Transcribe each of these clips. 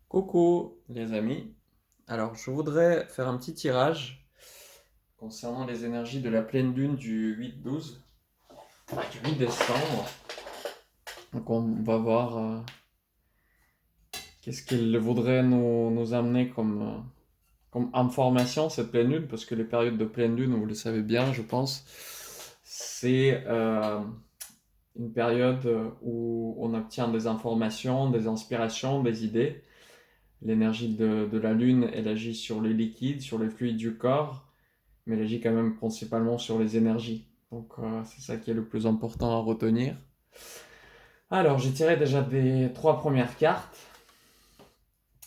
Coucou les amis. Alors je voudrais faire un petit tirage concernant les énergies de la pleine lune du 8-12, du 8 décembre. Donc on va voir qu'est-ce qu'elle voudrait nous amener comme information cette pleine lune, parce que les périodes de pleine lune, vous le savez bien je pense, c'est une période où on obtient des informations, des inspirations, des idées. L'énergie de la lune, elle agit sur les liquides, sur les fluides du corps, mais elle agit quand même principalement sur les énergies. Donc c'est ça qui est le plus important à retenir. Alors j'ai tiré déjà des trois premières cartes.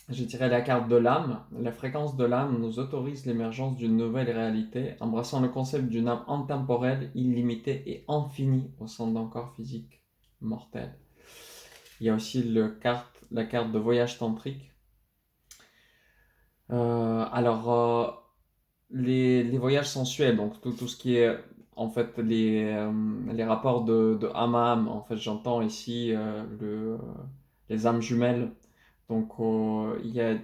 J'ai tiré la carte de l'âme. La fréquence de l'âme nous autorise l'émergence d'une nouvelle réalité, embrassant le concept d'une âme intemporelle, illimitée et infinie au sein d'un corps physique mortel. Il y a aussi la carte de voyage tantrique. Les voyages sensuels, donc tout ce qui est en fait les rapports de âme à âme, en fait j'entends ici les âmes jumelles. Donc il y a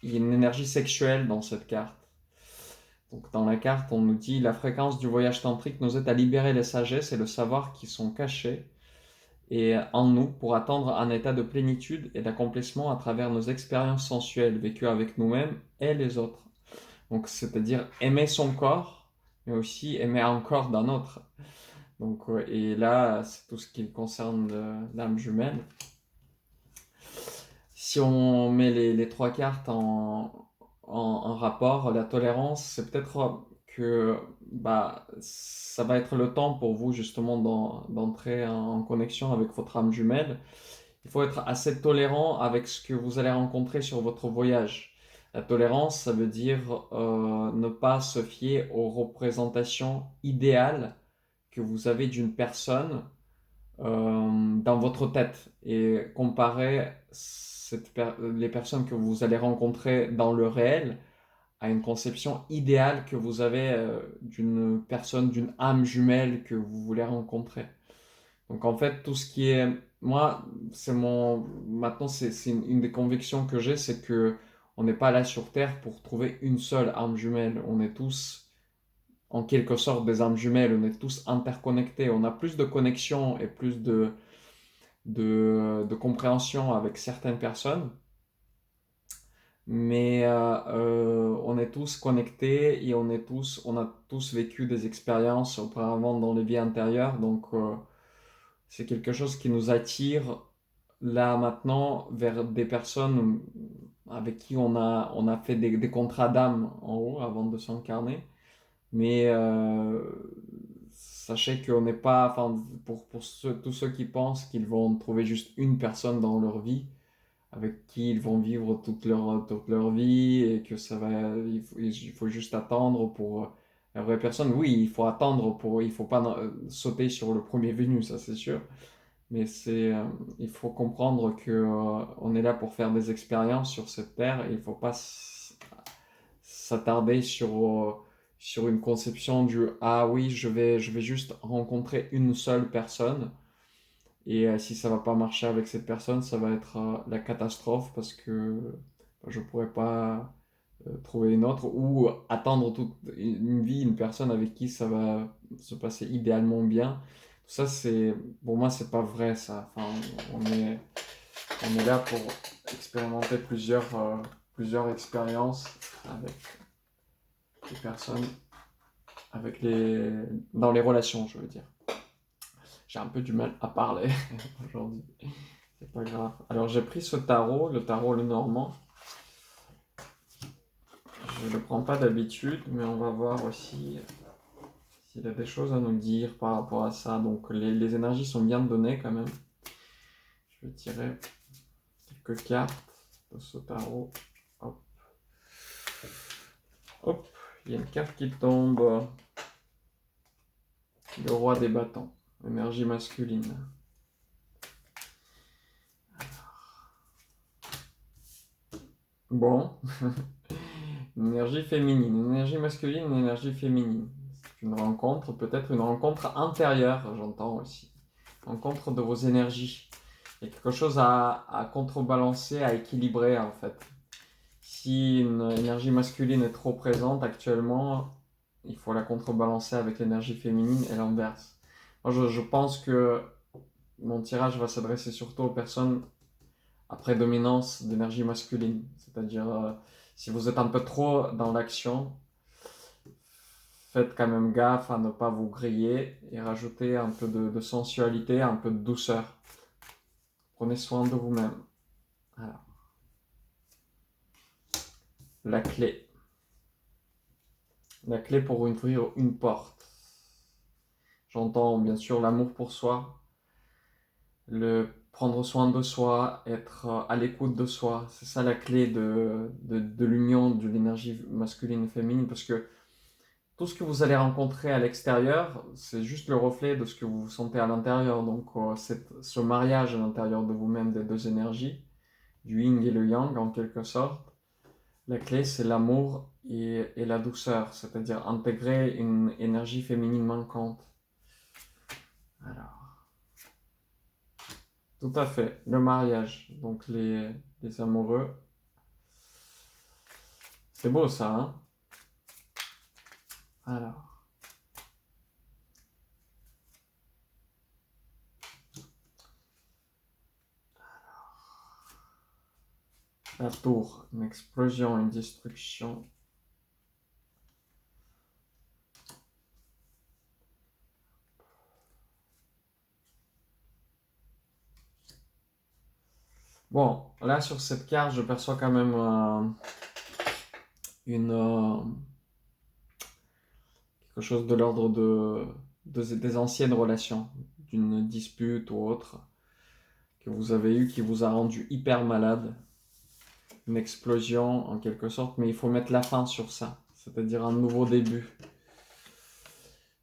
une énergie sexuelle dans cette carte. Donc dans la carte on nous dit la fréquence du voyage tantrique nous aide à libérer les sagesses et le savoir qui sont cachés et en nous pour atteindre un état de plénitude et d'accomplissement à travers nos expériences sensuelles vécues avec nous-mêmes et les autres. Donc, c'est-à-dire aimer son corps, mais aussi aimer un corps d'un autre. Donc, et là, c'est tout ce qui concerne l'âme jumelle. Si on met les trois cartes en rapport, la tolérance, c'est peut-être que ça va être le temps pour vous justement d'entrer en connexion avec votre âme jumelle. Il faut être assez tolérant avec ce que vous allez rencontrer sur votre voyage. La tolérance, ça veut dire ne pas se fier aux représentations idéales que vous avez d'une personne dans votre tête et comparer les personnes que vous allez rencontrer dans le réel à une conception idéale que vous avez d'une personne, d'une âme jumelle que vous voulez rencontrer. Donc en fait, tout ce qui est... Moi, Maintenant, c'est une des convictions que j'ai, c'est que on n'est pas là sur Terre pour trouver une seule âme jumelle. On est tous, en quelque sorte, des âmes jumelles. On est tous interconnectés. On a plus de connexion et plus de compréhension avec certaines personnes. Mais on est tous connectés et on a tous vécu des expériences auparavant dans les vies antérieures. Donc... c'est quelque chose qui nous attire là maintenant vers des personnes avec qui on a fait des contrats d'âme en haut avant de s'incarner. Mais sachez qu'on n'est pas, enfin, tous ceux qui pensent qu'ils vont trouver juste une personne dans leur vie avec qui ils vont vivre toute leur vie et que il faut juste attendre pour la vraie personne. Oui, il faut attendre il faut pas sauter sur le premier venu, ça c'est sûr. Mais il faut comprendre que on est là pour faire des expériences sur cette terre et il faut pas s'attarder sur une conception du ah oui, je vais juste rencontrer une seule personne et si ça va pas marcher avec cette personne, ça va être la catastrophe parce que je pourrais pas trouver une autre ou attendre toute une vie, une personne avec qui ça va se passer idéalement bien. Tout ça, pour moi, c'est pas vrai ça. Enfin, on est là pour expérimenter plusieurs expériences avec les personnes, dans les relations, je veux dire. J'ai un peu du mal à parler aujourd'hui. C'est pas grave. Alors, j'ai pris ce tarot, le tarot le normand. Je ne le prends pas d'habitude, mais on va voir aussi s'il a des choses à nous dire par rapport à ça. Donc les énergies sont bien données quand même. Je vais tirer quelques cartes de ce tarot. Hop. Hop, il y a une carte qui tombe. Le roi des bâtons. Énergie masculine. Bon. Une énergie féminine. Une énergie masculine, une énergie féminine. C'est une rencontre, peut-être une rencontre intérieure, j'entends aussi. Rencontre de vos énergies. Il y a quelque chose à contrebalancer, à équilibrer en fait. Si une énergie masculine est trop présente actuellement, il faut la contrebalancer avec l'énergie féminine et l'inverse. Moi, je pense que mon tirage va s'adresser surtout aux personnes à prédominance d'énergie masculine. C'est-à-dire, si vous êtes un peu trop dans l'action, faites quand même gaffe à ne pas vous griller et rajoutez un peu de sensualité, un peu de douceur. Prenez soin de vous-même. Voilà. La clé. La clé pour ouvrir une porte. J'entends bien sûr l'amour pour soi, le prendre soin de soi, être à l'écoute de soi. C'est ça la clé de l'union de l'énergie masculine et féminine, parce que tout ce que vous allez rencontrer à l'extérieur, c'est juste le reflet de ce que vous sentez à l'intérieur. Donc ce mariage à l'intérieur de vous-même des deux énergies, du yin et le yang en quelque sorte, la clé c'est l'amour et la douceur, c'est-à-dire intégrer une énergie féminine manquante. Alors, tout à fait, le mariage, donc les amoureux. C'est beau ça, hein? Alors, la tour, une explosion, une destruction. Bon, là sur cette carte, je perçois quand même quelque chose de l'ordre des anciennes relations, d'une dispute ou autre que vous avez eue qui vous a rendu hyper malade. Une explosion en quelque sorte, mais il faut mettre la fin sur ça, c'est-à-dire un nouveau début.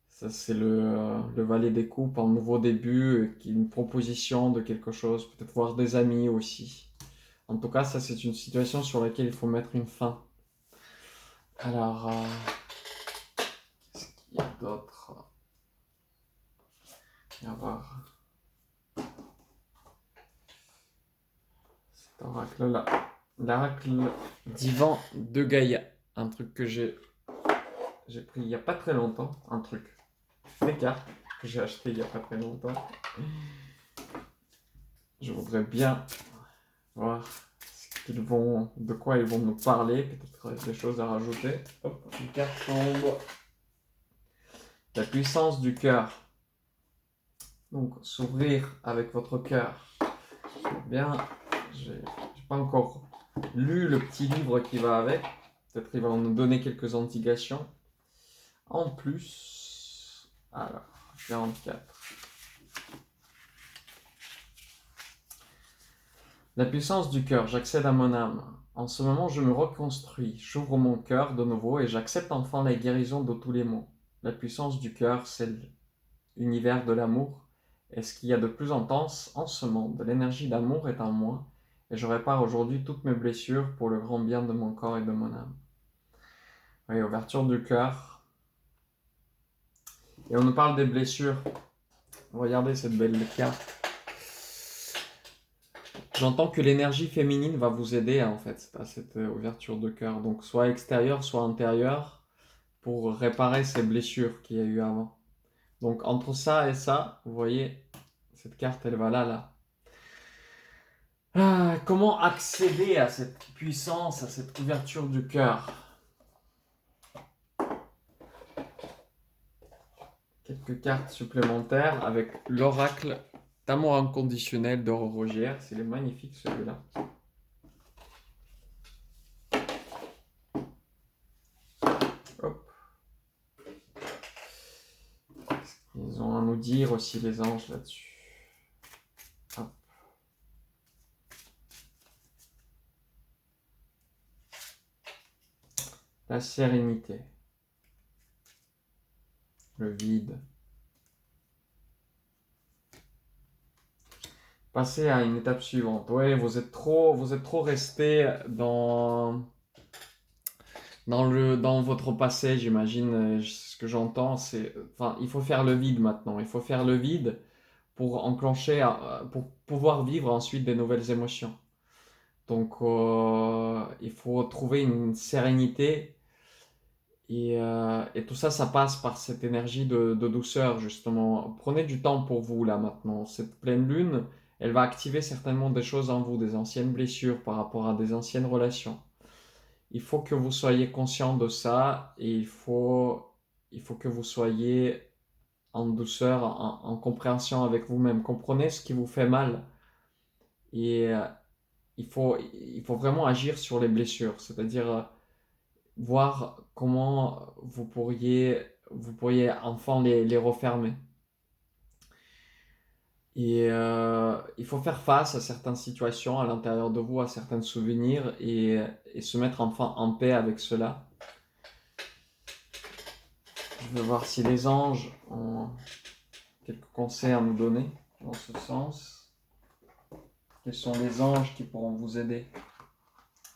Ça, c'est le valet des coupes, un nouveau début, une proposition de quelque chose, peut-être voir des amis aussi. En tout cas, ça, c'est une situation sur laquelle il faut mettre une fin. Alors, qu'est-ce qu'il y a d'autre? On va voir. Cet oracle-là. L'oracle divan de Gaïa. Un truc que j'ai pris il n'y a pas très longtemps. Un truc. Des cartes que j'ai acheté il n'y a pas très longtemps. Je voudrais bien voir de quoi ils vont nous parler. Peut-être des choses à rajouter. Hop, une carte tombe. La puissance du cœur. Donc, s'ouvrir avec votre cœur. Bien, j'ai pas encore lu le petit livre qui va avec. Peut-être qu'il va nous donner quelques indications. En plus, alors, 44. La puissance du cœur, j'accède à mon âme. En ce moment, je me reconstruis, j'ouvre mon cœur de nouveau et j'accepte enfin la guérison de tous les maux. La puissance du cœur, c'est l'univers de l'amour. Et ce qu'il y a de plus intense en ce monde, l'énergie d'amour est en moi et je répare aujourd'hui toutes mes blessures pour le grand bien de mon corps et de mon âme. Oui, ouverture du cœur. Et on nous parle des blessures. Regardez cette belle carte. J'entends que l'énergie féminine va vous aider en fait à cette ouverture de cœur. Donc soit extérieure, soit intérieure, pour réparer ces blessures qu'il y a eu avant. Donc entre ça et ça, vous voyez, cette carte elle va là. Comment accéder à cette puissance, à cette ouverture du cœur? Quelques cartes supplémentaires avec l'oracle d'amour inconditionnel d'Aurore Rogière. C'est magnifique celui-là. Hop. Ils ont à nous dire aussi les anges là-dessus. Hop. La sérénité. Le vide. Passer à une étape suivante. Ouais, vous êtes trop resté dans votre passé, j'imagine. Ce que j'entends, c'est, enfin, il faut faire le vide maintenant. Il faut faire le vide pour enclencher, pour pouvoir vivre ensuite des nouvelles émotions. Donc, il faut trouver une sérénité et tout ça, ça passe par cette énergie de douceur, justement. Prenez du temps pour vous, là, maintenant. Cette pleine lune, elle va activer certainement des choses en vous, des anciennes blessures par rapport à des anciennes relations. Il faut que vous soyez conscient de ça et il faut que vous soyez en douceur, en compréhension avec vous-même. Comprenez ce qui vous fait mal et il faut vraiment agir sur les blessures, c'est-à-dire voir comment vous pourriez enfin les refermer. Et il faut faire face à certaines situations à l'intérieur de vous, à certains souvenirs et se mettre enfin en paix avec cela. Je vais voir si les anges ont quelques conseils à nous donner dans ce sens. Quels sont les anges qui pourront vous aider?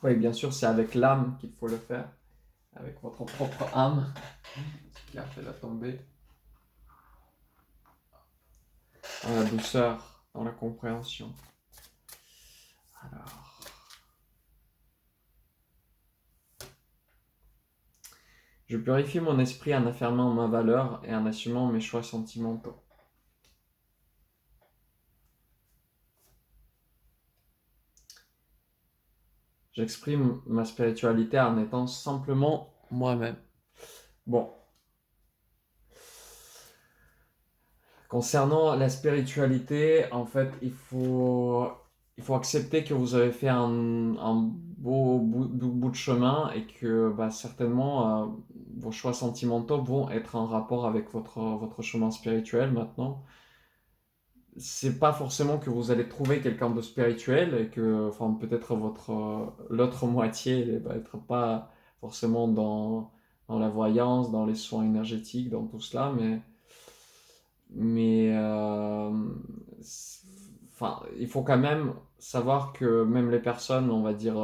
Oui, bien sûr, c'est avec l'âme qu'il faut le faire, avec votre propre âme, ce qui a fait la tombée, dans la douceur, dans la compréhension. Alors, je purifie mon esprit en affirmant ma valeur et en assumant mes choix sentimentaux. J'exprime ma spiritualité en étant simplement moi-même. Bon. Concernant la spiritualité, en fait, il faut accepter que vous avez fait un beau bout de chemin et que bah, certainement vos choix sentimentaux vont être en rapport avec votre chemin spirituel maintenant. C'est pas forcément que vous allez trouver quelqu'un de spirituel et que, enfin, peut-être l'autre moitié va être pas forcément dans la voyance, dans les soins énergétiques, dans tout cela, mais enfin, il faut quand même savoir que même les personnes, on va dire,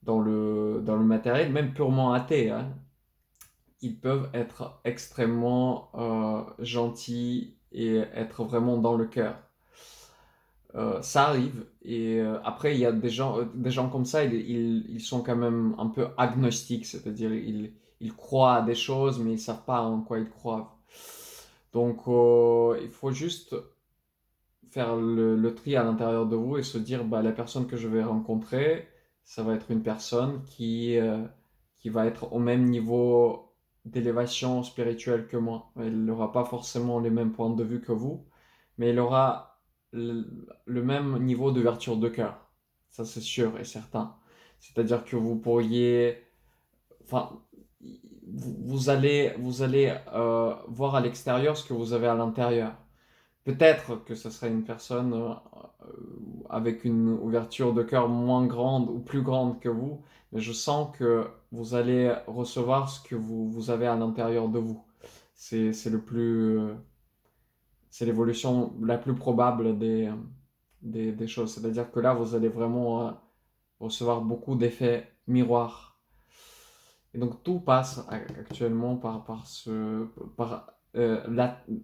dans le matériel, même purement athées, hein, ils peuvent être extrêmement gentils et être vraiment dans le cœur. Ça arrive. Et après, il y a des gens comme ça, ils sont quand même un peu agnostiques, c'est-à-dire ils croient à des choses, mais ils savent pas en quoi ils croient. Donc, il faut juste faire le tri à l'intérieur de vous et se dire, bah, la personne que je vais rencontrer, ça va être une personne qui va être au même niveau d'élévation spirituelle que moi. Elle n'aura pas forcément les mêmes points de vue que vous, mais elle aura le, le même niveau d'ouverture de cœur. Ça, c'est sûr et certain. C'est-à-dire que vous pourriez... Enfin, vous allez voir à l'extérieur ce que vous avez à l'intérieur. Peut-être que ce serait une personne avec une ouverture de cœur moins grande ou plus grande que vous, mais je sens que vous allez recevoir ce que vous avez à l'intérieur de vous. C'est le plus, c'est l'évolution la plus probable des choses. C'est-à-dire que là, vous allez vraiment recevoir beaucoup d'effets miroirs. Et donc tout passe actuellement par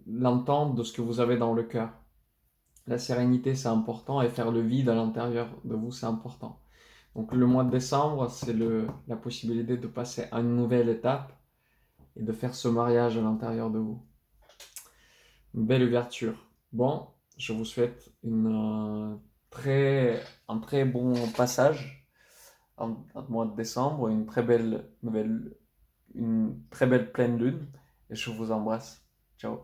l'entente de ce que vous avez dans le cœur. La sérénité, c'est important, et faire le vide à l'intérieur de vous, c'est important. Donc le mois de décembre, c'est la possibilité de passer à une nouvelle étape et de faire ce mariage à l'intérieur de vous. Une belle ouverture. Bon, je vous souhaite un très bon passage en mois de décembre, une très belle pleine lune, et je vous embrasse. Ciao.